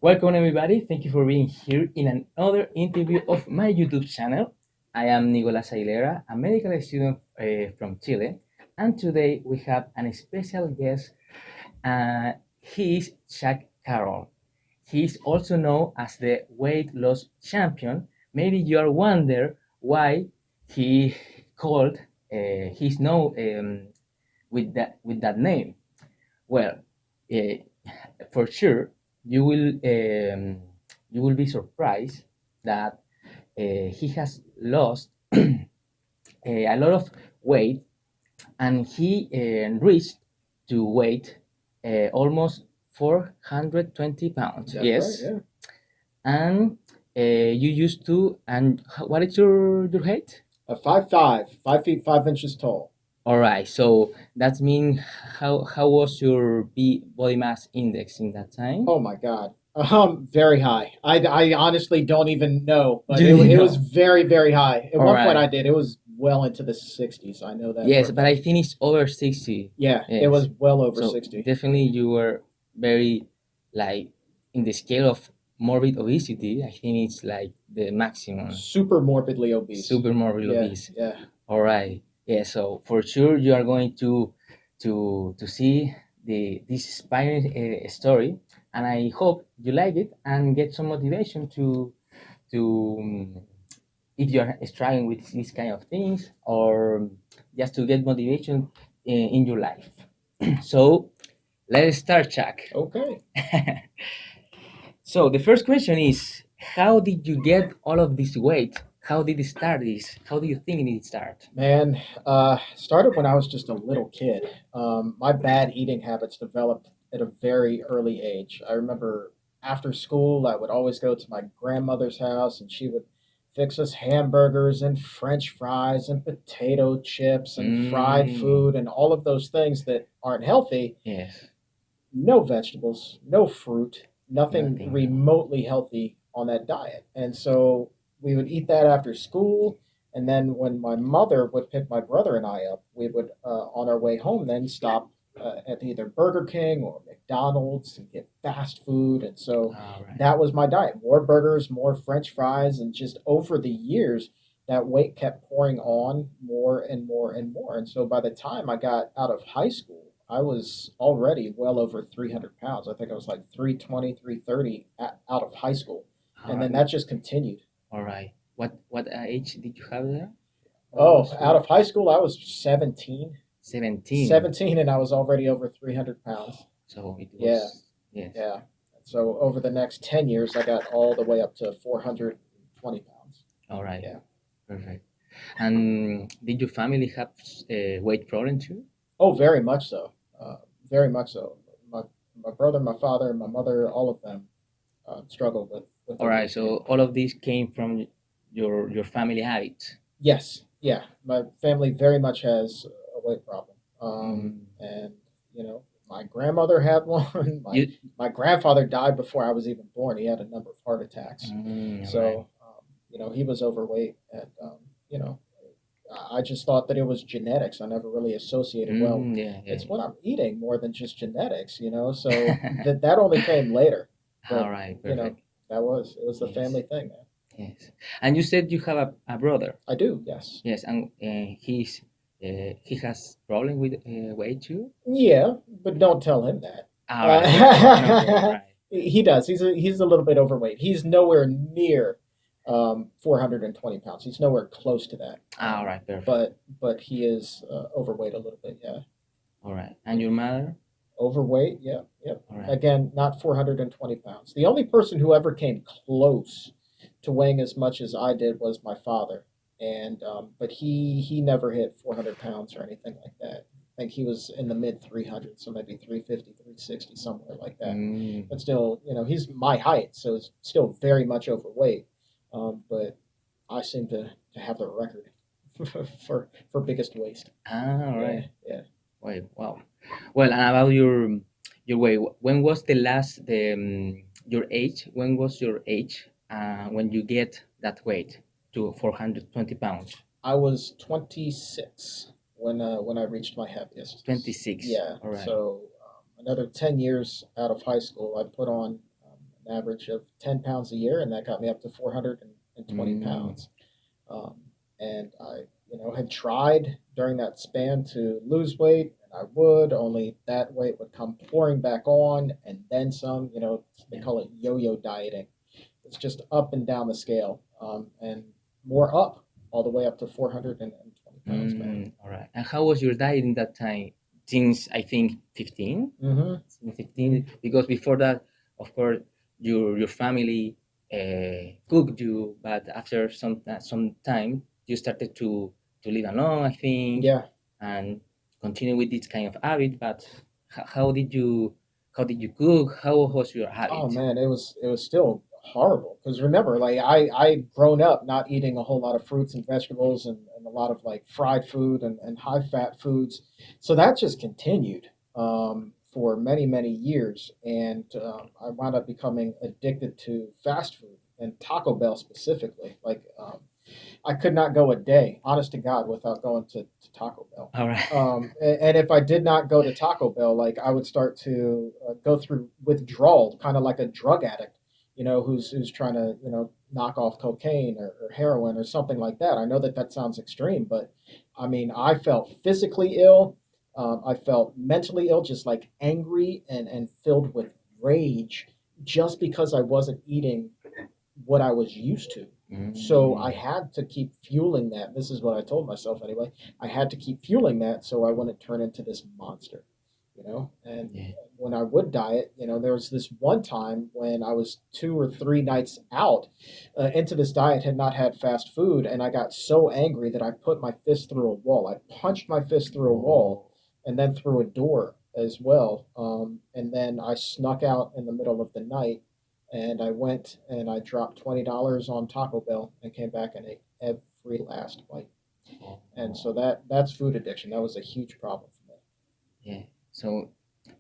Welcome, everybody. Thank you for being here in another interview of my YouTube channel. I am Nicolas Aguilera, a medical student from Chile, and today we have a special guest. He is Chuck Carroll. He is also known as the weight loss champion. Maybe you are wonder why he called he's known with that name. Well, uh, for sure you will be surprised that he has lost a lot of weight, and he reached to weight almost 420 pounds. That's Yes, right, yeah. and you used to. And what is your height? 5'5", 5 feet 5 inches tall. All right, so that means how was your body mass index in that time? Oh my God. Very high. I honestly don't even know, but You didn't it was know. very high. At All one point right. I did. It was well into the 60s. I know that. Yes, for a but I fact. think it's over 60. Yeah, it Yes. was well over So 60. definitely you were very like in the scale of morbid obesity. I think it's like the maximum. Super morbidly obese. Super morbid Yeah, obese. yeah. All right. Yeah. So for sure you are going to see this inspiring story, and I hope you like it and get some motivation to if you are struggling with these kind of things, or just to get motivation in your life. So let's start, Chuck. Okay. So the first question is, how did you get all of this weight? How did it start this? How do you think it did start? Man, started when I was just a little kid. My bad eating habits developed at a very early age. I remember after school, I would always go to my grandmother's house, and she would fix us hamburgers and French fries and potato chips and fried food and all of those things that aren't healthy. Yes. No vegetables, no fruit, nothing Nothing. remotely healthy on that diet. And so we would eat that after school. And then when my mother would pick my brother and I up, we would, on our way home, then stop at either Burger King or McDonald's and get fast food. And so All right. that was my diet: more burgers, more French fries. And just over the years, that weight kept pouring on more and more and more. And so by the time I got out of high school, I was already well over 300 pounds. I think I was like 320, 330 out of high school. All And right. then that just continued. All right. What age did you have there? Oh, out of high school, I was 17. 17. 17, and I was already over 300 pounds. So it was. Yeah. Yes. Yeah. So over the next 10 years, I got all the way up to 420 pounds. All right. Yeah. Perfect. And did your family have weight problem too? Oh, very much so. Very much so. My brother, my father, and my mother, all of them struggled with All their right. weight. So all of these came from your family habits. Yes, yeah. My family very much has a weight problem. And my grandmother had one. My You. my grandfather died before I was even born. He had a number of heart attacks. All right. So, he was overweight, and I just thought that it was genetics. I never really associated, well, Yeah. it's what I'm eating more than just genetics. So that only came later. All But right. you know, Perfect. it was the Yes. family thing, man. Yes. And you said you have a brother. I do, yes. Yes, and he has problem with weight too. Yeah, but don't tell him that. All right. No, Uh, right. he does. He's a little bit overweight. He's nowhere near 420 pounds. He's nowhere close to that. All right. Perfect. But he is overweight a little bit. Yeah, All right. And your mother? overweight. Yeah, yep. All right. Again, not 420 pounds. The only person who ever came close to weighing as much as I did was my father, and but he never hit 400 pounds or anything like that. I think he was in the mid 300s, so maybe 350, 360, somewhere like that. But still, he's my height, so it's still very much overweight. But I seem to have the record for biggest waist. All right. Yeah. Wait. Wow. Well, and about your weight. When was the last your age? When was your age? When you get that weight to 420 pounds? I was 26 when I reached my heaviest. 26. Yeah. All right. So another 10 years out of high school, I put on an average of 10 pounds a year, and that got me up to 420 Mm, pounds. Um, and I, had tried during that span to lose weight, and I would, only that weight would come pouring back on, and then some. They yeah. call it yo-yo dieting. It's just up and down the scale, and more up, all the way up to 420 pounds, man. All right. And how was your diet in that time? Since I think 15? Hmm. Since 15? Because before that, of course, your family cooked you, but after some time, you started to live alone, I think, Yeah. and continue with this kind of habit. But how did you cook? How was your Oh habit? man, it was still horrible because remember, like I'd grown up not eating a whole lot of fruits and vegetables and a lot of like fried food and high fat foods, so that just continued for many years, and I wound up becoming addicted to fast food and Taco Bell specifically. Like I could not go a day, honest to God, without going to Taco Bell. All right. And if I did not go to Taco Bell, like I would start to go through withdrawal, kind of like a drug addict, who's trying to, knock off cocaine or heroin or something like that. I know that that sounds extreme, but I mean, I felt physically ill. I felt mentally ill, just like angry and filled with rage, just because I wasn't eating what I was used to. So I Mm, had to keep fueling that. This is what I told myself anyway. I had to keep fueling that so I wouldn't turn into this monster. And yeah. when I would diet, there was this one time when I was 2 or 3 nights out into this diet, had not had fast food, and I got so angry that I put my fist through a wall. I punched my fist through a Oh. wall and then through a door as well. And then I snuck out in the middle of the night and I went and I dropped $20 on Taco Bell and came back and ate every last bite. And so Oh. that's food addiction. That was a huge problem for me. Yeah. So,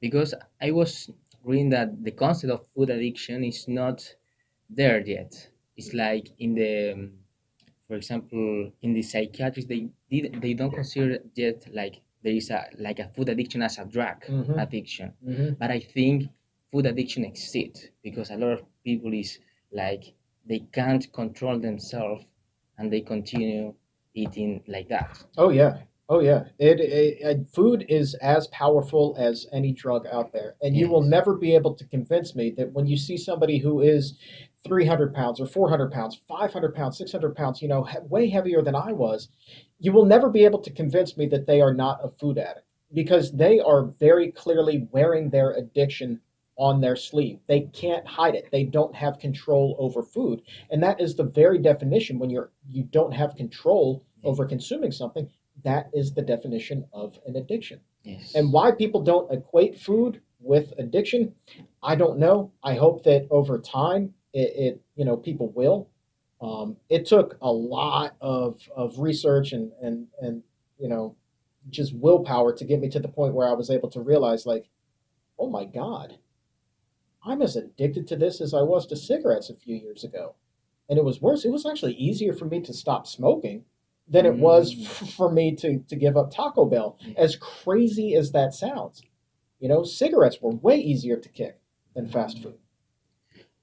because I was reading that the concept of food addiction is not there yet. It's like in the, for example, in the psychiatrists, they don't consider yet like there is a like a food addiction as a drug Mm-hmm. addiction. Mm-hmm. But I think food addiction exists because a lot of people is like they can't control themselves and they continue eating like that. Oh yeah. Oh yeah. Food is as powerful as any drug out there, and you will Yes. never be able to convince me that when you see somebody who is 300 pounds or 400 pounds, 500 pounds, 600 pounds, way heavier than I was, you will never be able to convince me that they are not a food addict because they are very clearly wearing their addiction on their sleeve. They can't hide it. They don't have control over food. And that is the very definition when you don't have control Yeah. over consuming something. That is the definition of an addiction. And Yes. why people don't equate food with addiction, I don't know. I hope that over time people will. It took a lot of research and you know just willpower to get me to the point where I was able to realize, like, oh my God, I'm as addicted to this as I was to cigarettes a few years ago. And it was worse. It was actually easier for me to stop smoking than it was Mm, for me to give up Taco Bell. yeah. As crazy as that sounds, cigarettes were way easier to kick than fast Mm. food.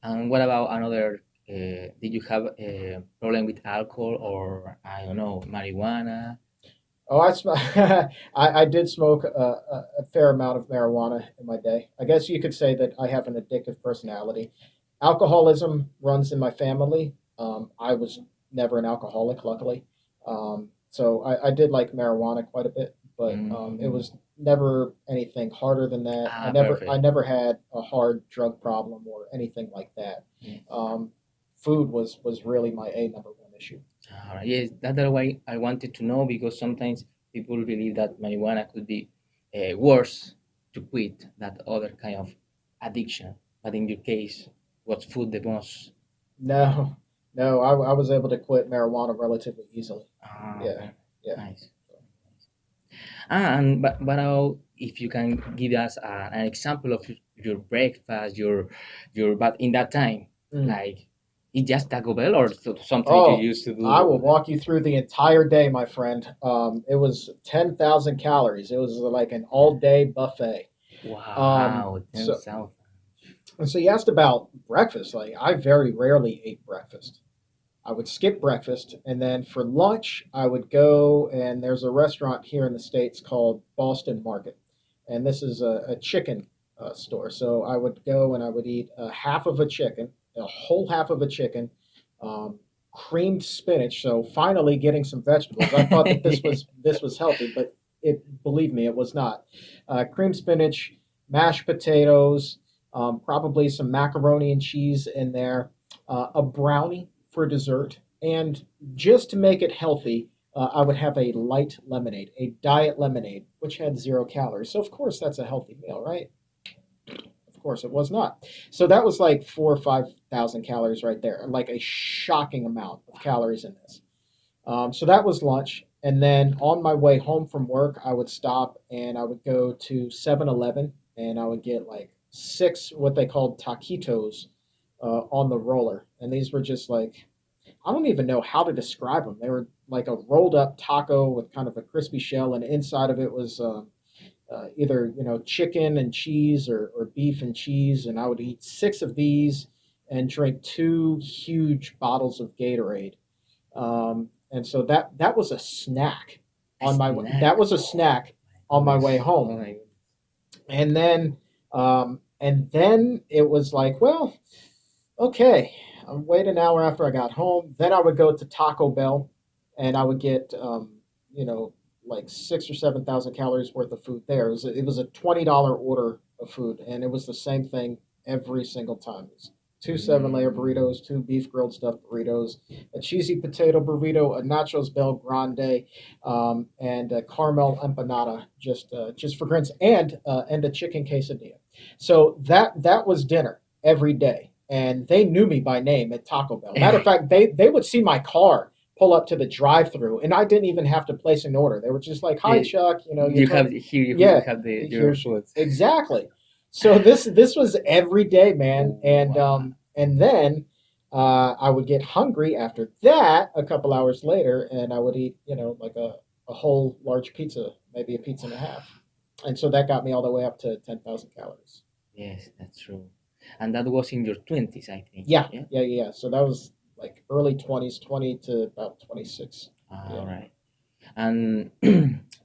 And what about another? Did you have a problem with alcohol or I don't know marijuana? Oh, I did smoke a fair amount of marijuana in my day. I guess you could say that I have an addictive personality. Alcoholism runs in my family. I was never an alcoholic, luckily. So I did like marijuana quite a bit, but it Mm. was never anything harder than that. I Ah, never I perfect. never had a hard drug problem or anything like that. Yeah. Um, Food was really my number one issue. All right. Yes, that's why I wanted to know because sometimes people believe that marijuana could be worse to quit than other kind of addiction. But in your case, what's food the most? No, no, I was able to quit marijuana relatively easily. Ah, Yeah, okay. yeah. Nice. Ah, and but if you can give us an example of your breakfast, your but in that time, Mm. like it just Taco Bell or something you Oh, used to I will do. walk you through the entire day, my friend. It was 10,000 calories. It was like an all day buffet. Um, Wow, ten so thousand. And so you asked about breakfast. Like, I very rarely ate breakfast. I would skip breakfast, and then for lunch, I would go, and there's a restaurant here in the States called Boston Market. And this is a chicken store. So I would go and I would eat a half of a chicken, a whole half of a chicken, um, creamed spinach. So finally getting some vegetables. I thought that this was healthy, but believe me, it was not. Creamed spinach, mashed potatoes, probably some macaroni and cheese in there, a brownie for dessert, and just to make it healthy, I would have a light lemonade, a diet lemonade, which had 0 calories. So of course that's a healthy meal, right? Of course it was not. So that was like 4 or 5 thousand calories right there, like a shocking amount of calories in this. So that was lunch. And then on my way home from work, I would stop and I would go to 7-Eleven and I would get like six what they called taquitos on the roller. And these were just like, I don't even know how to describe them. They were like a rolled up taco with kind of a crispy shell, and inside of it was either chicken and cheese or beef and cheese. And I would eat six of these and drink two huge bottles of Gatorade. And so that was a snack A on my way. That snack. was a snack Oh on my my way goodness. Oh home. my And then it was like, well, okay, wait an hour after I got home. Then I would go to Taco Bell, and I would get you know like 6 or 7 thousand calories worth of food there. It was a $20 order of food, and it was the same thing every single time. It was two 7 layer Mm, burritos, two beef grilled stuffed burritos, a cheesy potato burrito, a nachos bel grande, and a caramel empanada, just for grins, and a chicken quesadilla. So that was dinner every day, and they knew me by name at Taco Bell. Matter of every fact, they would see my car pull up to the drive-through, and I didn't even have to place an order. They were just like, "Hi, eh, Chuck. You're you have talking." here you Yeah, have the your here's food. exactly. So this was every day, man, and Wow. then I would get hungry after that a couple hours later, and I would eat like a whole large pizza, maybe a pizza and a half, and so that got me all the way up to 10,000 calories. Yes, that's true. And that was in your 20s, I think. Yeah, Yeah. yeah, yeah. So that was like early 20s, 20 to about 26. All Yeah. right. And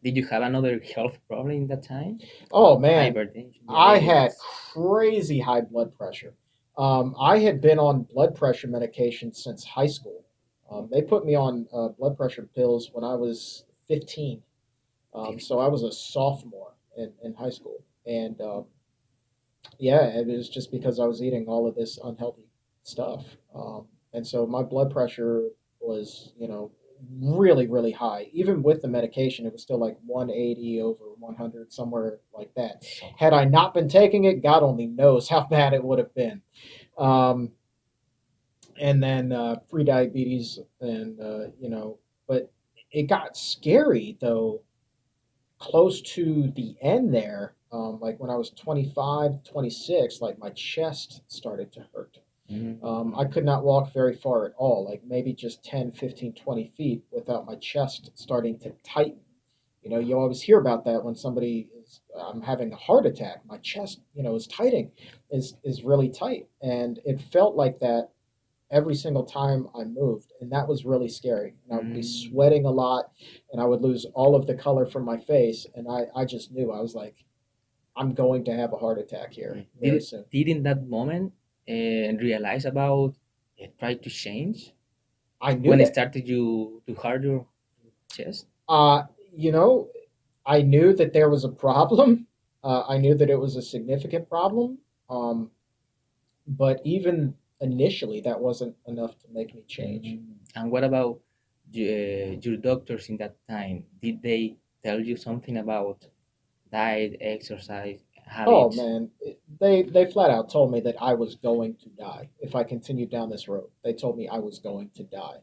did you have another health problem in that time? Oh man, Hypertension, I had diabetes. crazy high blood pressure. I had been on blood pressure medication since high school. They put me on blood pressure pills when I was 15. So I 15. was a sophomore in high school. And yeah, it was just because I was eating all of this unhealthy stuff. And so my blood pressure was, really, really high. Even with the medication, it was still like 180 over 100, somewhere like that. So Had I high. not been taking it, God only knows how bad it would have been. Um, and then pre-diabetes, and but it got scary though close to the end there, like when I was 25, 26, like my chest started to hurt. I Mm. could not walk very far at all, like maybe just 10, 15, 20 feet without my chest starting to tighten. You always hear about that when somebody is I'm having a heart attack. My chest, is tightening, is really tight, and it felt like that every single time I moved, and that was really scary. And I would be Mm. sweating a lot, and I would lose all of the color from my face, and I just knew I was like, I'm going to have a heart attack here Yeah. very soon. Did in that moment realize about try to change I knew when it that. started you to hurt your chest? Uh, you know, I knew that there was a problem. I knew that it was a significant problem. Um, but even initially, that wasn't enough to make me change. Mm. And what about your doctors in that time? Did they tell you something about diet, exercise, Oh habits? man, they flat out told me that I was going to die if I continued down this road. They told me I was going to die.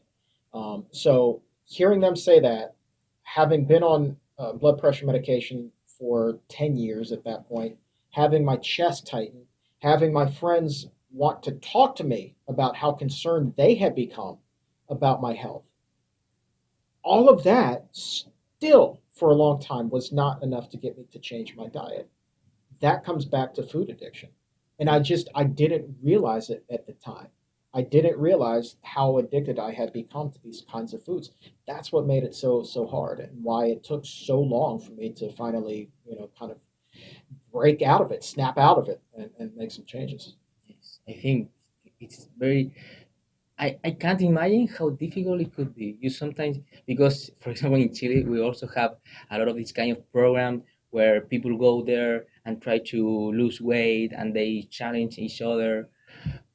So hearing them say that, having been on blood pressure medication for 10 years at that point, having my chest tighten, having my friends want to talk to me about how concerned they had become about my health, all of that still for a long time was not enough to get me to change my diet. That comes back to food addiction. and I didn't realize it at the time. I didn't realize how addicted I had become to these kinds of foods. That's what made it so hard, and why it took so long for me to finally, kind of break out of it, snap out of it, and make some changes. Yes, I think it's very. I can't imagine how difficult it could be. You sometimes, because for example in Chile we also have a lot of this kind of program where people go there and try to lose weight and they challenge each other.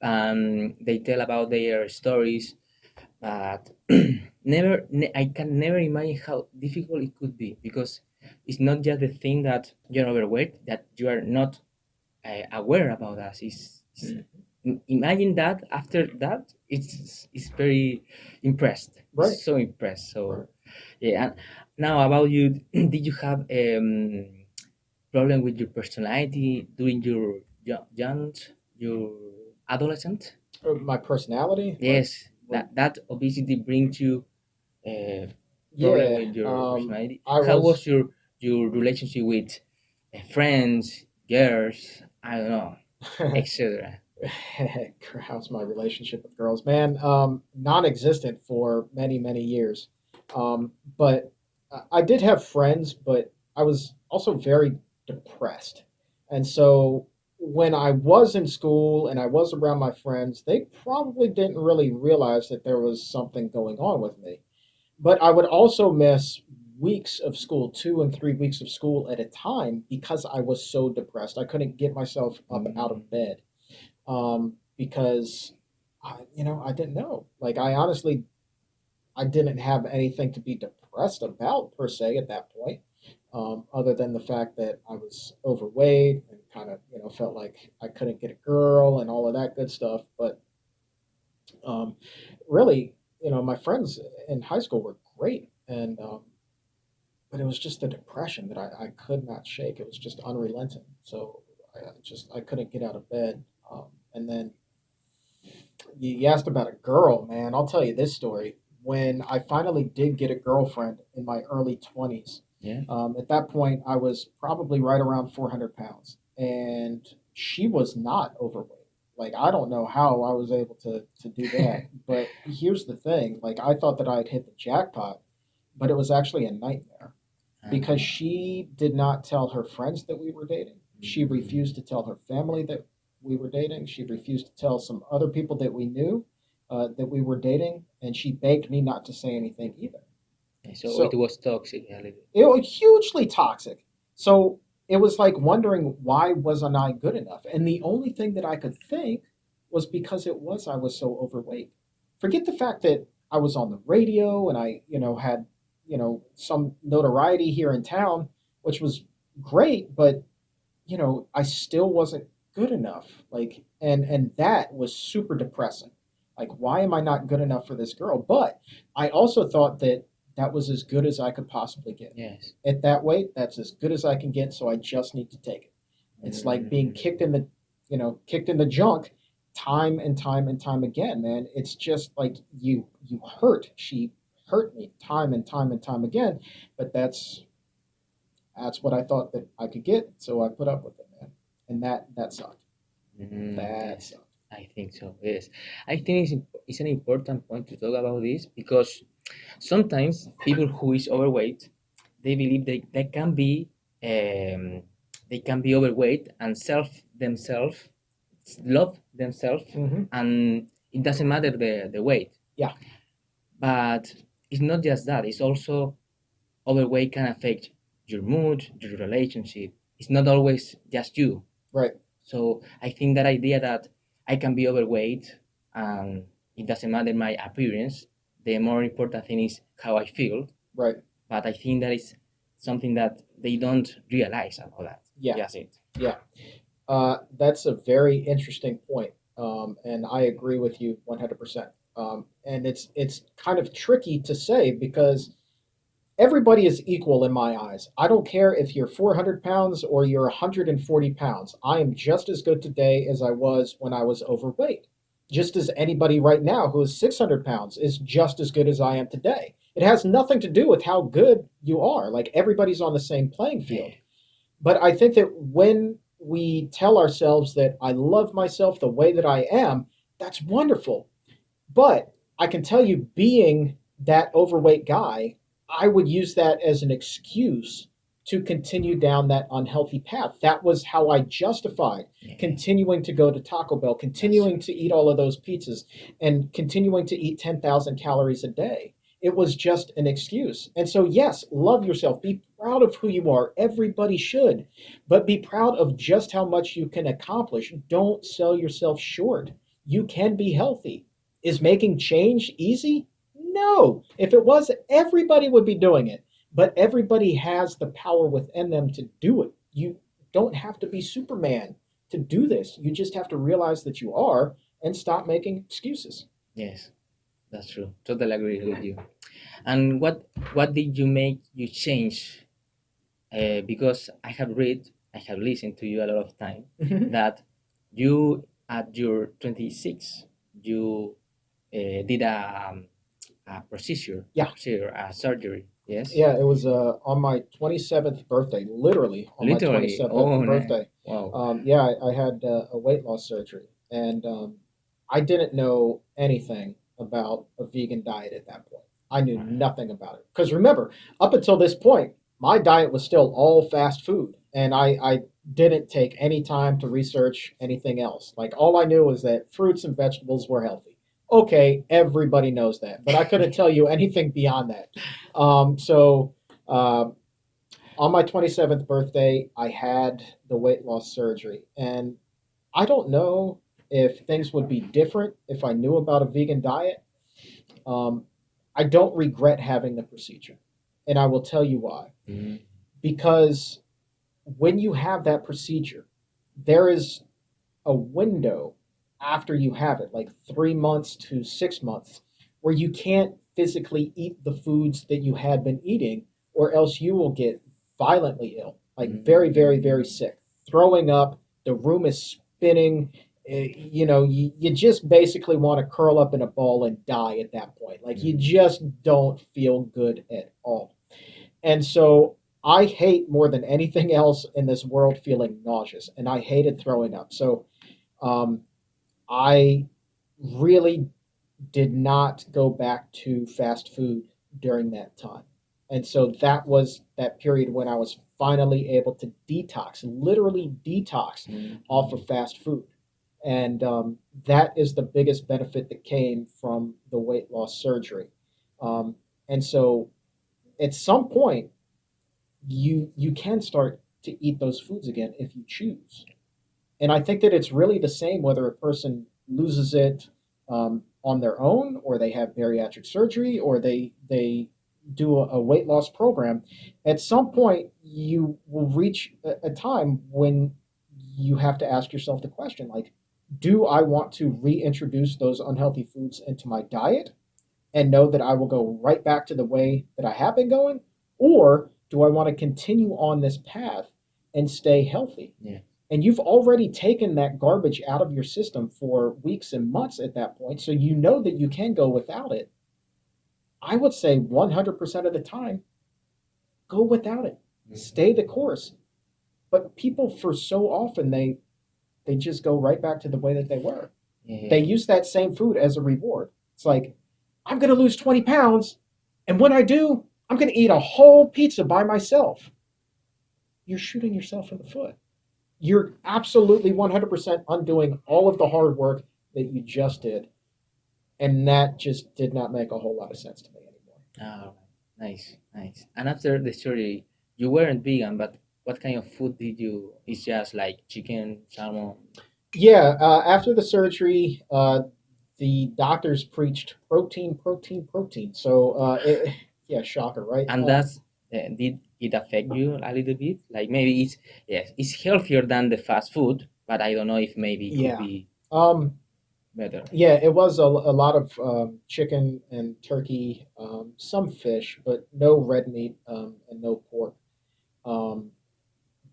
They tell about their stories, but I can never imagine how difficult it could be, because it's not just the thing that you're overweight, that you are not aware about us. Imagine that after that, it's very impressed. Right. So impressed. So Right. yeah. And now about you, did you have problem with your personality during your young, your adolescent? My personality. Yes, Like, that obesity brings you uh, problem yeah. with your personality. I How was. was your relationship with friends, girls? I don't know, etc. How's my relationship with girls, man? Non-existent for many years. But I did have friends, but I was also very depressed. And so when I was in school and I was around my friends, they probably didn't really realize that there was something going on with me. But I would also miss weeks of school, 2 and 3 weeks of school at a time, because I was so depressed. I couldn't get myself up out Mm, of bed, because I didn't know. Like, I honestly, I didn't have anything to be depressed about per se at that point, other than the fact that I was overweight and kind of, felt like I couldn't get a girl and all of that good stuff. But um, really, my friends in high school were great, and but it was just the depression that I could not shake. It was just unrelenting. So I couldn't get out of bed. And then you asked about a girl, man. I'll tell you this story. When I finally did get a girlfriend in my early 20s, yeah. at that point I was probably right around 400 pounds, and she was not overweight. Like, I don't know how I was able to do that. But here's the thing, like, I thought that I had hit the jackpot, but it was actually a nightmare, because Uh-huh. she did not tell her friends that we were dating. She Mm. refused to tell her family that we were dating. She refused to tell some other people that we knew that we were dating, and she begged me not to say anything either. So it So was toxic a little. it was hugely toxic. So it was like wondering, why wasn't I good enough? And the only thing that I could think was because I was so overweight. Forget the fact that I was on the radio and I, had, some notoriety here in town, which was great, but I still wasn't good enough. Like, and that was super depressing. Like, why am I not good enough for this girl? But I also thought that that was as good as I could possibly get. Yes. At that weight, that's as good as I can get, so I just need to take it. It's like being Mm. kicked in the junk time and time and time again, man. It's just like you hurt. She hurt me time and time and time again, but that's what I thought that I could get, so I put up with it, man. And that sucked. That Yes, sucked. I think so. Yes, I think it's an important point to talk about this, because sometimes people who is overweight, they believe um, they can be overweight and themselves love themselves, Mm-hmm. and it doesn't matter the weight. Yeah. But it's not just that. It's also overweight can affect your mood, your relationship. It's not always just you. Right. So I think that idea that I can be overweight and it doesn't matter my appearance, the more important thing is how I feel. Right. But I think that is something that they don't realize about that. Yeah. Just it. Yeah. That's a very interesting point, and I agree with you 100%. And it's kind of tricky to say, because everybody is equal in my eyes. I don't care if you're 400 pounds or you're 140 pounds. I am just as good today as I was when I was overweight. Just as anybody right now who is 600 pounds is just as good as I am today. It has nothing to do with how good you are. Like, everybody's on the same playing Yeah. field. But I think that we tell ourselves that I love myself the way that I am, that's wonderful. But I can tell you, being that overweight guy, I would use that as an excuse to continue down that unhealthy path. That was how I justified continuing to go to Taco Bell, continuing to eat all of those pizzas, and continuing to eat 10,000 calories a day. It was just an excuse. And so, yes, love yourself. Be proud of who you are. Everybody should. But be proud of just how much you can accomplish. Don't sell yourself short. You can be healthy. Is making change easy? No. If it was, everybody would be doing it. But everybody has the power within them to do it. You don't have to be Superman to do this. You just have to realize that you are and stop making excuses. Yes, that's true. Totally agree with you. And what did you make you change? Because I have listened to you a lot of time that you at your 26 you did a procedure, Yeah. a surgery. Yes. Yeah, it was on my 27th birthday, literally on Literally. my 27th Oh, nice. birthday. Wow. Yeah, I had a weight loss surgery, and I didn't know anything about a vegan diet at that point. I knew nothing about it. Because remember, up until this point, my diet was still all fast food, and I didn't take any time to research anything else. Like, all I knew was that fruits and vegetables were healthy. Okay, everybody knows that, but I couldn't tell you anything beyond that. So on my 27th birthday, I had the weight loss surgery. And I don't know if things would be different if I knew about a vegan diet. Um, I don't regret having the procedure. And I will tell you why. Mhm. Because when you have that procedure, there is a window after you have it, like 3 months to 6 months, where you can't physically eat the foods that you had been eating, or else you will get violently ill, like very, very, very sick, throwing up. The room is spinning. You just basically want to curl up in a ball and die at that point. Like, you just don't feel good at all. And so I hate more than anything else in this world feeling nauseous, and I hated throwing up. So um, I really did not go back to fast food during that time. And so that was that period when I was finally able to detox, literally detox off of fast food. And that is the biggest benefit that came from the weight loss surgery. And so at some point, you can start to eat those foods again if you choose. And I think that it's really the same whether a person loses it on their own, or they have bariatric surgery, or they do a weight loss program. At some point, you will reach a time when you have to ask yourself the question, like, do I want to reintroduce those unhealthy foods into my diet and know that I will go right back to the way that I have been going? Or do I want to continue on this path and stay healthy? Yeah. And you've already taken that garbage out of your system for weeks and months at that point, so you know that you can go without it. I would say 100% of the time, go without it. Stay the course. But people, for so often, they just go right back to the way that they were. Yeah. They use that same food as a reward. It's like, I'm going to lose 20 pounds, and when I do, I'm going to eat a whole pizza by myself. You're shooting yourself in the foot. You're absolutely 100% undoing all of the hard work that you just did. And that just did not make a whole lot of sense to me anymore. Oh, nice, nice. And after the surgery, you weren't vegan, but what kind of food did you? It's just like chicken, salmon. Yeah, after the surgery, the doctors preached protein, protein, protein. So, yeah, shocker, right? And that's did it affect you a little bit? Like maybe it's yes, it's healthier than the fast food, but I don't know if maybe it Yeah. could be Um, better. yeah, it was a lot of chicken and turkey, some fish, but no red meat and no pork. Um,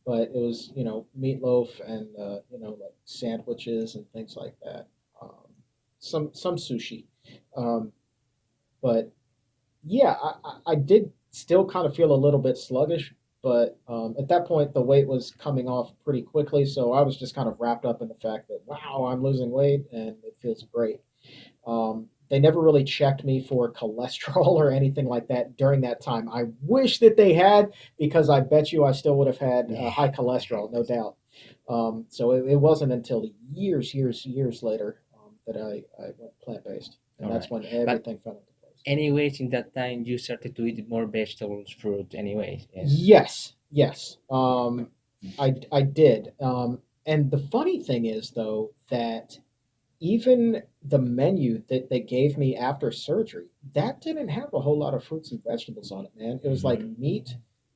but it was, meatloaf and like sandwiches and things like that. Some sushi. Um, but yeah, I did still kind of feel a little bit sluggish But at that point, the weight was coming off pretty quickly, so I was just kind of wrapped up in the fact that wow, I'm losing weight and it feels great. They never really checked me for cholesterol or anything like that during that time. I wish that they had, because I bet you I still would have had Yeah. high cholesterol, no doubt. So it wasn't until years later that I went plant based, and All that's right. when But everything fell into place. anyways, in that time you started to eat more vegetables, fruit. Anyways, yes. Yes, yes, I did. And the funny thing is, though, that even the menu that they gave me after surgery, that didn't have a whole lot of fruits and vegetables on it, man. It was like meat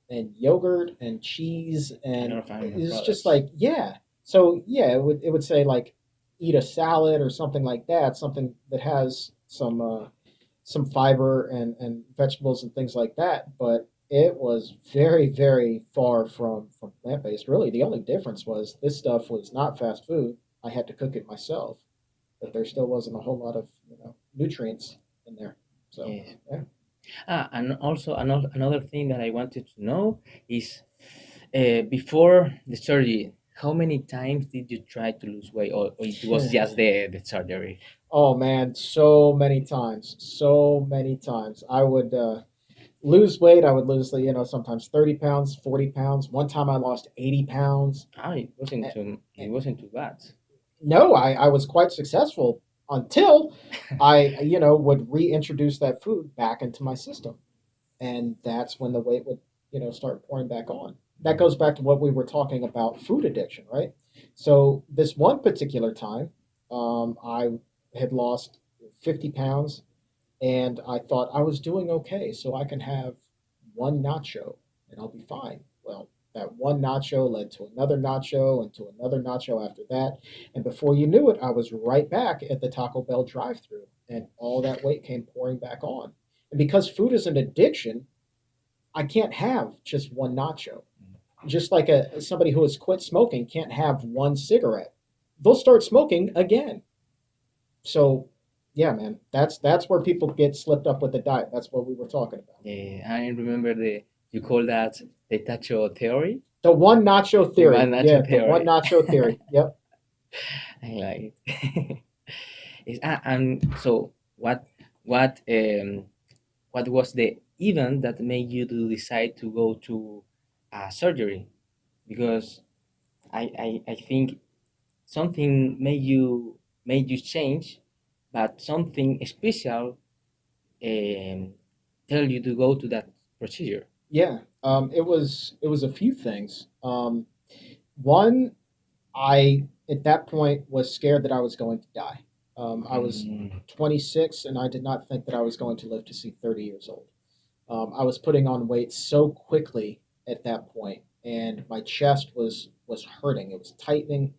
and yogurt and cheese, A lot and of animal it's just products. like, yeah. So yeah, it would say like eat a salad or something like that, something that has some fiber and vegetables and things like that. But it was very far from plant based. Really, the only difference was this stuff was not fast food. I had to cook it myself, but there still wasn't a whole lot of nutrients in there. So Yes. yeah. And also another thing that I wanted to know is before the surgery, how many times did you try to lose weight, or it was just the surgery? Oh man, so many times, so many times. I would lose weight. I would lose, sometimes 30 pounds, 40 pounds. One time I lost 80 pounds. Ah, it wasn't too bad. No, I was quite successful until I, would reintroduce that food back into my system. And that's when the weight would, start pouring back on. That goes back to what we were talking about, food addiction, right? So this one particular time, I had lost 50 pounds, and I thought I was doing okay, so I can have one nacho and I'll be fine. Well, that one nacho led to another nacho and to another nacho after that. And before you knew it, I was right back at the Taco Bell drive through, and all that weight came pouring back on. And because food is an addiction, I can't have just one nacho. Just like somebody who has quit smoking can't have one cigarette. They'll start smoking again. So yeah, man, that's where people get slipped up with the diet. That's what we were talking about. I remember you call that the tacho theory. The one nacho The theory. one nacho Yeah, the one theory. nacho theory. Yep. I like it. And so what was the event that made you to decide to go to surgery? Because I think something made you change, but something special tell you to go to that procedure. Yeah. It was a few things. One, I at that point was scared that I was going to die. I was Mm, 26, and I did not think that I was going to live to see 30 years old. I was putting on weight so quickly at that point, and my chest was hurting. It was tightening,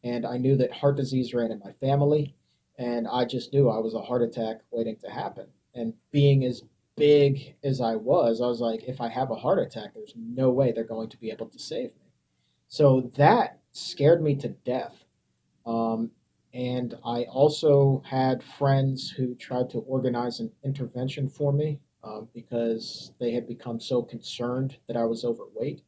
and I knew that heart disease ran in my family, and I just knew I was a heart attack waiting to happen. And being as big as I was like, if I have a heart attack, there's no way they're going to be able to save me. So that scared me to death. Um, and I also had friends who tried to organize an intervention for me because they had become so concerned that I was overweight.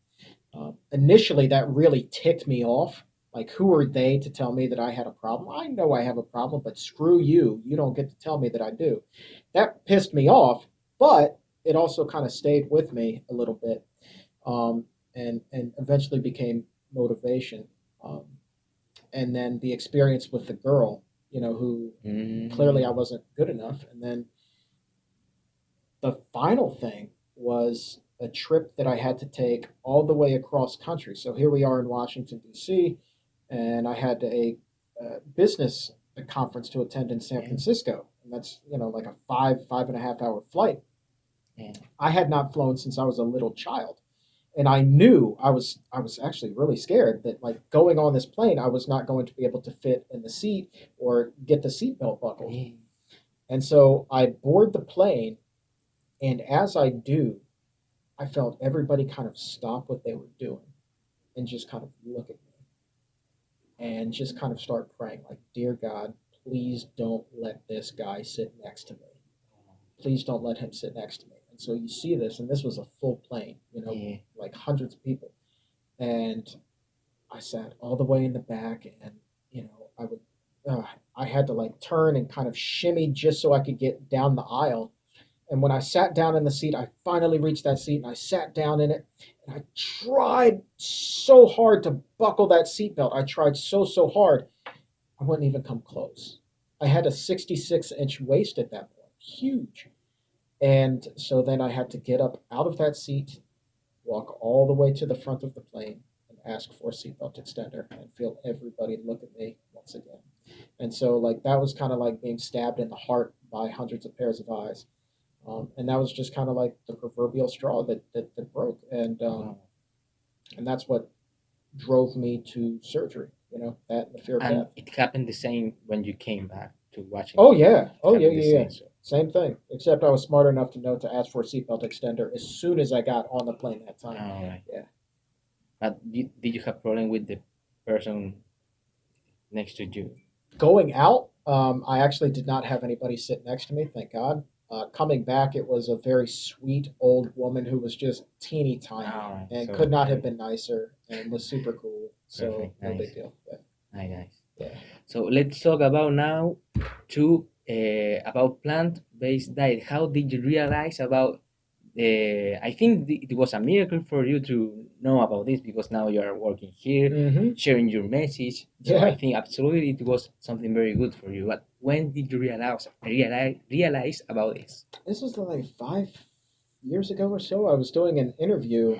Initially, that really ticked me off. Like, who are they to tell me that I had a problem? I know I have a problem, but screw you. You don't get to tell me that I do. That pissed me off, but it also kind of stayed with me a little bit, and eventually became motivation. Um, and then the experience with the girl, who clearly I mm, wasn't good enough. And then the final thing was a trip that I had to take all the way across country. So here we are in Washington, D.C., and I had business conference to attend in San yeah, Francisco. And that's, like a 5.5 hour flight. yeah. I had not flown since I was a little child. And I knew I was actually really scared that, like, going on this plane, I was not going to be able to fit in the seat or get the seatbelt buckled. Yeah. And so I board the plane, and as I do, I felt everybody kind of stop what they were doing and just kind of look at me and just kind of start praying, like, dear God, please don't let this guy sit next to me. Please don't let him sit next to me. And So you see this, and this was a full plane, Yeah. like hundreds of people. And I sat all the way in the back, and I would, uh, I had to like turn and kind of shimmy just so I could get down the aisle. And when I sat down in the seat, I finally reached that seat, and I sat down in it. And I tried so hard to buckle that seatbelt. I tried so hard. I wouldn't even come close. I had a 66-inch waist at that point, huge. And so then I had to get up out of that seat, walk all the way to the front of the plane, and ask for a seatbelt extender and feel everybody look at me once again. And so, like, that was kind of like being stabbed in the heart by hundreds of pairs of eyes. And that was just kind of like the proverbial straw that broke. Wow. And that's what drove me to surgery, that and the fear of And death. it happened the same when you came back to Oh, Washington. yeah. It Oh, yeah, happened the yeah, yeah. same. So, Same thing, except I was smart enough to know to ask for a seatbelt extender as soon as I got on the plane that time. all right. Yeah. But did you have problem with the person next to you? Going out, I actually did not have anybody sit next to me, thank God. Coming back, it was a very sweet old woman who was just teeny tiny All right. and So could not have perfect. been nicer and was super cool. So Perfect. no Nice. big deal. Yeah. Nice. Yeah. So let's talk about now about plant-based diet. How did you realize about I think it was a miracle for you to know about this because now you are working here, Mm-hmm. sharing your message. So I Yeah. think absolutely it was something very good for you. But when did you realize about this? This was like 5 years ago or so. I was doing an interview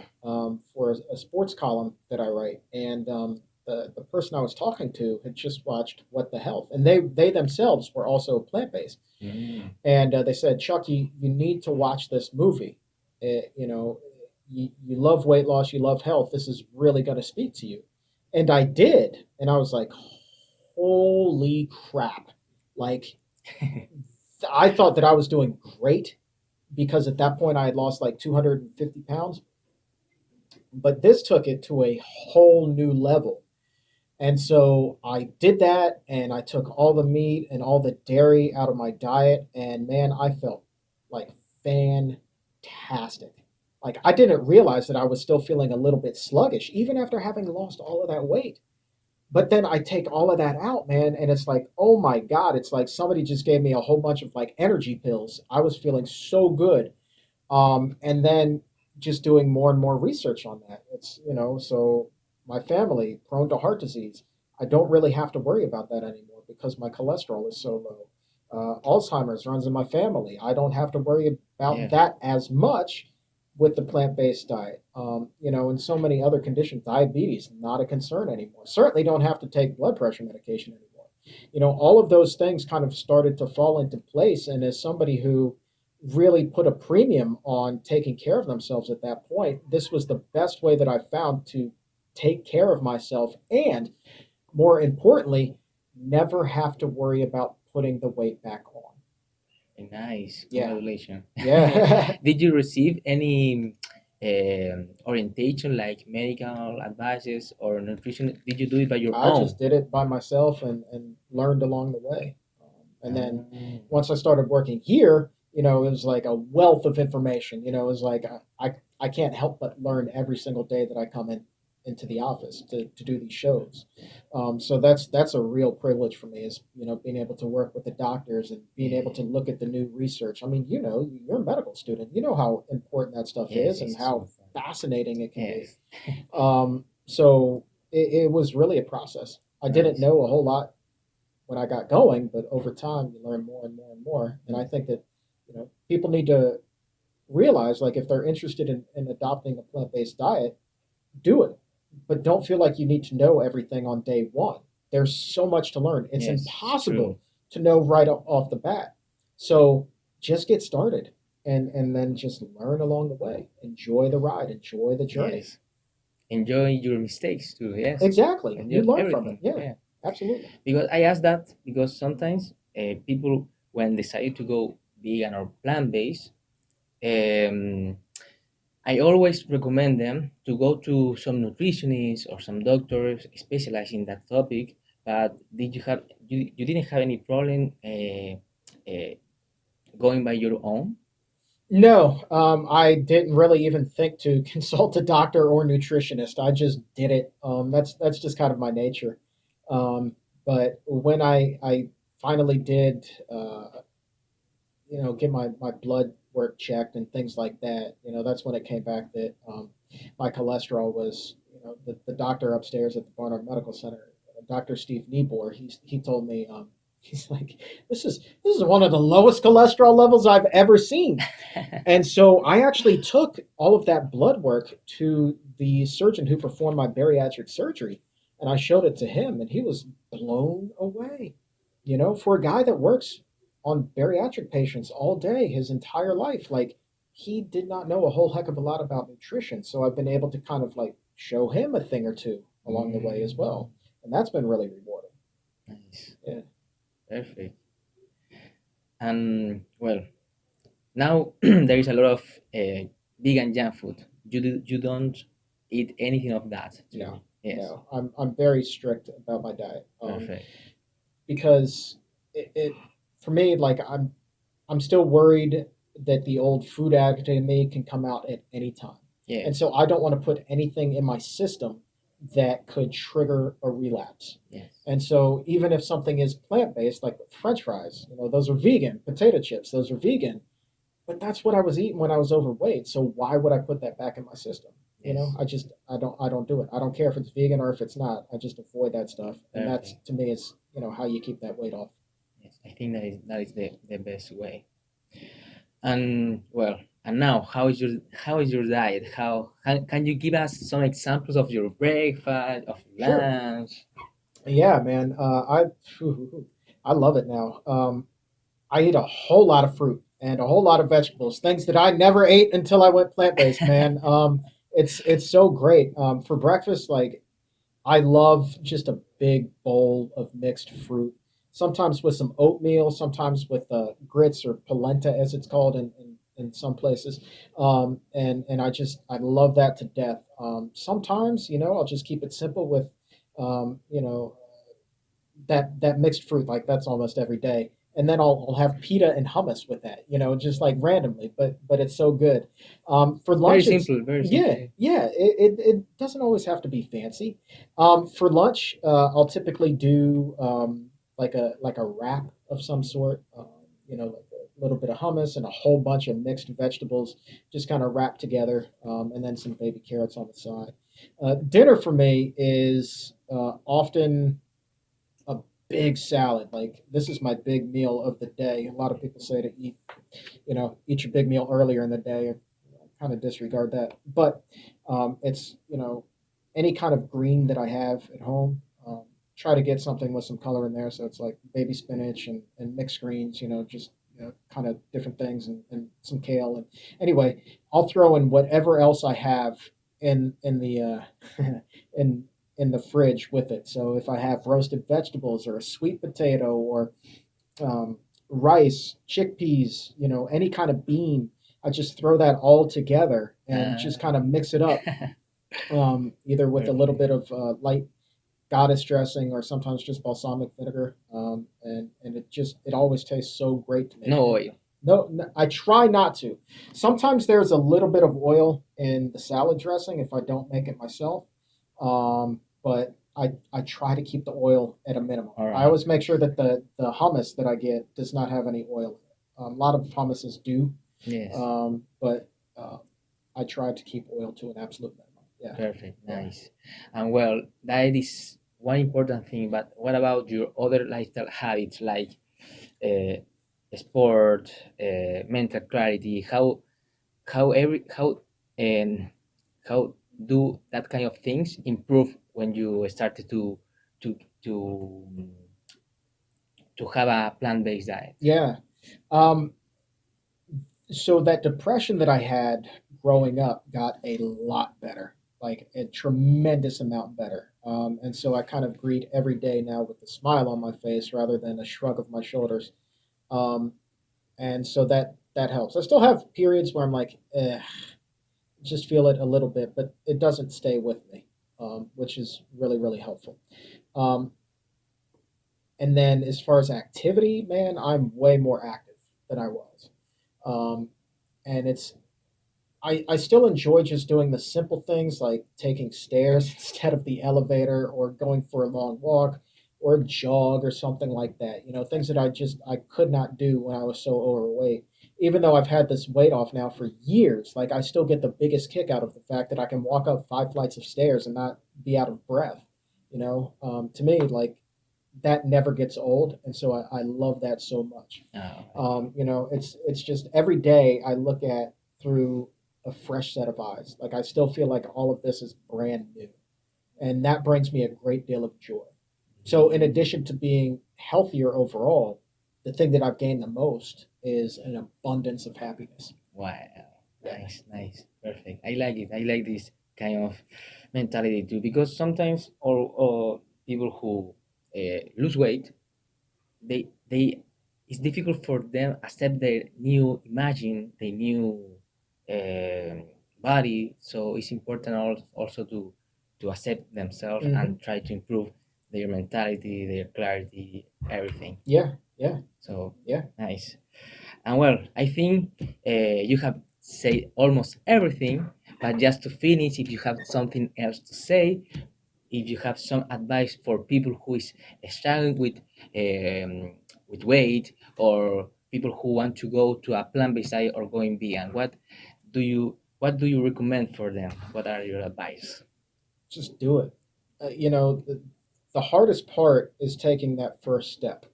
for a sports column that I write, and the person I was talking to had just watched What the Health, and they themselves were also plant based, Mm. and they said, Chuck, you need to watch this movie. You know, you love weight loss, you love health. This is really going to speak to you, and I did, and I was like, holy crap! Like I thought that I was doing great because at that point I had lost like 250 pounds. But this took it to a whole new level. And so I did that and I took all the meat and all the dairy out of my diet. And man, I felt like fantastic. Like I didn't realize that I was still feeling a little bit sluggish, even after having lost all of that weight. But then I take all of that out, man, and it's like, oh my God, it's like somebody just gave me a whole bunch of like energy pills. I was feeling so good. And then just doing more and more research on that. So my family prone to heart disease. I don't really have to worry about that anymore because my cholesterol is so low. Alzheimer's runs in my family. I don't have to worry about Yeah. that as much with the plant-based diet. And so many other conditions, diabetes, not a concern anymore. Certainly don't have to take blood pressure medication anymore. All of those things kind of started to fall into place. And as somebody who really put a premium on taking care of themselves at that point, this was the best way that I found to take care of myself and, more importantly, never have to worry about putting the weight back on. Nice. Yeah. Congratulations. Yeah. Did you receive any orientation like medical advices or nutrition? Did you do it by your I own? just did it by myself and learned along the way. And then Ah, once I started working here, it was like a wealth of information. It was like I can't help but learn every single day that I come into the office to do these shows. So that's a real privilege for me is being able to work with the doctors and being able yeah. to look at the new research. I mean, you're a medical student. You know how important that stuff Yes, is and it's how so fun. fascinating it can be. Yes. So it was really a process. I didn't Nice. know a whole lot when I got going, but over time you learn more and more and more. And I think that people need to realize like if they're interested in adopting a plant-based diet, do it, but don't feel like you need to know everything on day one. There's so much to learn. It's Yes, it's true. impossible to know right off the bat. So just get started and then just learn along the way. Enjoy the ride. Enjoy the journey. Yes. Enjoy your mistakes too. Yes. Exactly. You Enjoy learn from it. everything. Yeah, Yeah. absolutely. Because I ask that because sometimes people when decide to go vegan or plant-based, um, I always recommend them to go to some nutritionists or some doctors specialized in that topic. But you didn't have any problem going by your own? No, I didn't really even think to consult a doctor or nutritionist. I just did it. That's just kind of my nature. But when I finally did, get my blood work checked and things like that, that's when it came back that my cholesterol was, the doctor upstairs at the Barnard Medical Center, Dr. Steve Niebuhr, he told me, he's like, this is one of the lowest cholesterol levels I've ever seen. And so I actually took all of that blood work to the surgeon who performed my bariatric surgery, and I showed it to him, and he was blown away. For a guy that works on bariatric patients all day, his entire life, like he did not know a whole heck of a lot about nutrition. So I've been able to kind of like show him a thing or two along the way as Mm, well, and that's been really rewarding. nice. Yeah. Perfect. And well, now there is a lot of vegan junk food. You don't eat anything of that too. No, Yes. no, I'm very strict about my diet. Perfect. Because it for me, like I'm still worried that the old food addict in me can come out at any time. And Yes. so I don't want to put anything in my system that could trigger a relapse. Yes. And so even if something is plant-based, like French fries, those are vegan, potato chips, those are vegan, but that's what I was eating when I was overweight. So why would I put that back in my system? Yes. I don't do it. I don't care if it's vegan or if it's not. I just avoid that stuff. And that's Perfect. to me is, how you keep that weight off. Yes. I think that is the best way. And well, and now how is your diet? How can you give us some examples of your breakfast, of Sure. lunch? Yeah, man. I love it now. I eat a whole lot of fruit and a whole lot of vegetables, things that I never ate until I went plant based, man. It's so great. For breakfast, like I love just a big bowl of mixed fruit. Sometimes with some oatmeal, sometimes with grits or polenta, as it's called in some places. And I love that to death. Sometimes, I'll just keep it simple with, um, you know, that mixed fruit. Like that's almost every day. And then I'll have pita and hummus with that, just like randomly, but it's so good. For Very lunch, it's simple, very yeah, simple. yeah. It doesn't always have to be fancy. For lunch, I'll typically do like a wrap of some sort. Like a little bit of hummus and a whole bunch of mixed vegetables, just kind of wrapped together, and then some baby carrots on the side. Dinner for me is often a big salad. Like this is my big meal of the day. A lot of people say to eat your big meal earlier in the day. I kind of disregard that, but it's any kind of green that I have at home. Try to get something with some color in there, so it's like baby spinach and mixed greens. Just kind of different things and some kale. And anyway, I'll throw in whatever else I have in the in in the fridge with it. So if I have roasted vegetables or a sweet potato or um, rice, chickpeas, any kind of bean, I just throw that all together and just kind of mix it up, either with a little Perfect. bit of light goddess dressing or sometimes just balsamic vinegar, and it always tastes so great to me. No And oil. no, no, I try not to. Sometimes there's a little bit of oil in the salad dressing if I don't make it myself, but I try to keep the oil at a minimum. All I right. always make sure that the hummus that I get does not have any oil in it. A lot of hummuses do, Yes. but I try to keep oil to an absolute minimum. Yeah, Perfect. yeah. Nice. And well, that is one important thing. But what about your other lifestyle habits like uh, sport, mental clarity? And how do that kind of things improve when you started to to to have a plant-based diet? Yeah. Um, so that depression that I had growing up got a lot better, like a tremendous amount better. And so I kind of greet every day now with a smile on my face rather than a shrug of my shoulders. Um, and so that helps. I still have periods where I'm like, just feel it a little bit, but it doesn't stay with me, which is really really helpful. Um, and then as far as activity, man, I'm way more active than I was. Um, and I still enjoy just doing the simple things like taking stairs instead of the elevator, or going for a long walk or a jog or something like that. Things that I could not do when I was so overweight. Even though I've had this weight off now for years, like I still get the biggest kick out of the fact that I can walk up 5 flights of stairs and not be out of breath. To me, like that never gets old, and so I love that so much. It's just every day I look at through a fresh set of eyes. Like I still feel like all of this is brand new, and that brings me a great deal of joy. So, in addition to being healthier overall, the thing that I've gained the most is an abundance of happiness. Wow, Yeah. nice, perfect. I like it. I like this kind of mentality too, because sometimes or people who lose weight, they it's difficult for them accept their new imagine, their new um body. So it's important also to accept themselves Hmm. and try to improve their mentality, their clarity, everything. Yeah, yeah, So yeah. nice. And well, I think you have said almost everything, but just to finish, if you have something else to say, if you have some advice for people who is struggling with weight, or people who want to go to a plant-based diet or going vegan, what do you recommend for them? What are your advice? Just do it. The hardest part is taking that first step,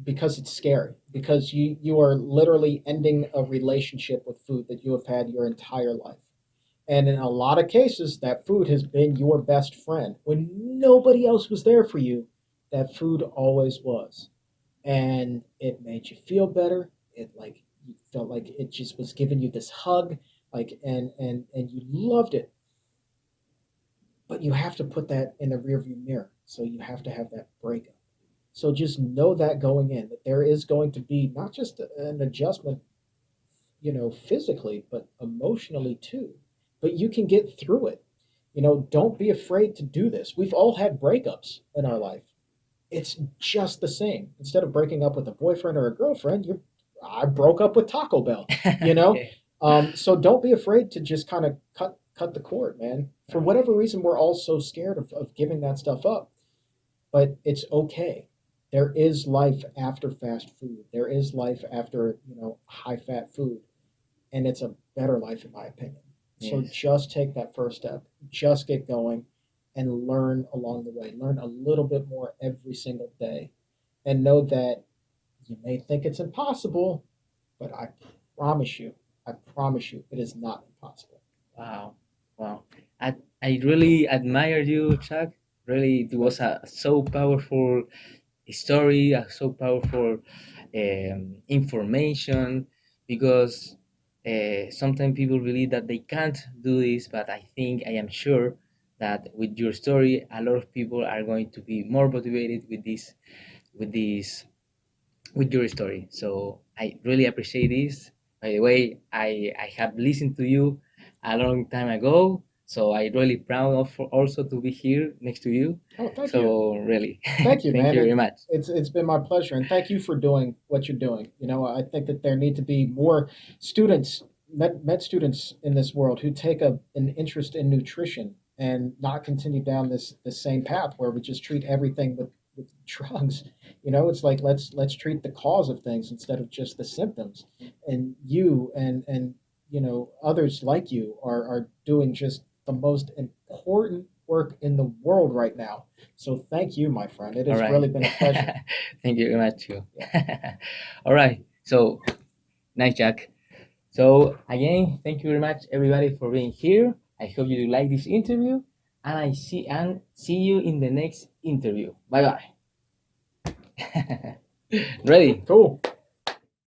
because it's scary, because you are literally ending a relationship with food that you have had your entire life. And in a lot of cases, that food has been your best friend. When nobody else was there for you, that food always was. And it made you feel better. It like you felt like it just was giving you this hug, like and you loved it. But you have to put that in the rearview mirror. So you have to have that breakup. So just know that going in, that there is going to be not just an adjustment, physically, but emotionally too. But you can get through it. Don't be afraid to do this. We've all had breakups in our life. It's just the same. Instead of breaking up with a boyfriend or a girlfriend, I broke up with Taco Bell. You know, Yeah. so don't be afraid to just kind of cut the cord, man. For whatever reason, we're all so scared of giving that stuff up, but it's okay. There is life after fast food. There is life after high fat food, and it's a better life in my opinion. So Yes. just take that first step. Just get going and learn along the way. Learn a little bit more every single day, and know that you may think it's impossible, but promise you, I promise you, it is not impossible. Wow, wow. I really admire you, Chuck. Really, it was a so powerful story, a so powerful information, because sometimes people believe that they can't do this, but I am sure that with your story, a lot of people are going to be more motivated with this, with your story. So I really appreciate this. By the way, I have listened to you a long time ago, so I really proud of also to be here next to you. Oh, thank you. So really, Thank you, thank man. you very much. It's been my pleasure, and thank you for doing what you're doing. I think that there need to be more students, med students in this world who take an interest in nutrition and not continue down this same path where we just treat everything with drugs. It's like let's treat the cause of things instead of just the symptoms. And you and others like you are doing just the most important work in the world right now. So thank you, my friend. It All has right. really been a pleasure. Thank you very much too. Yeah. All right. So nice, Jack. So again, thank you very much, everybody, for being here. I hope you like this interview, and I see you in the next interview. Bye bye. Ready? Cool.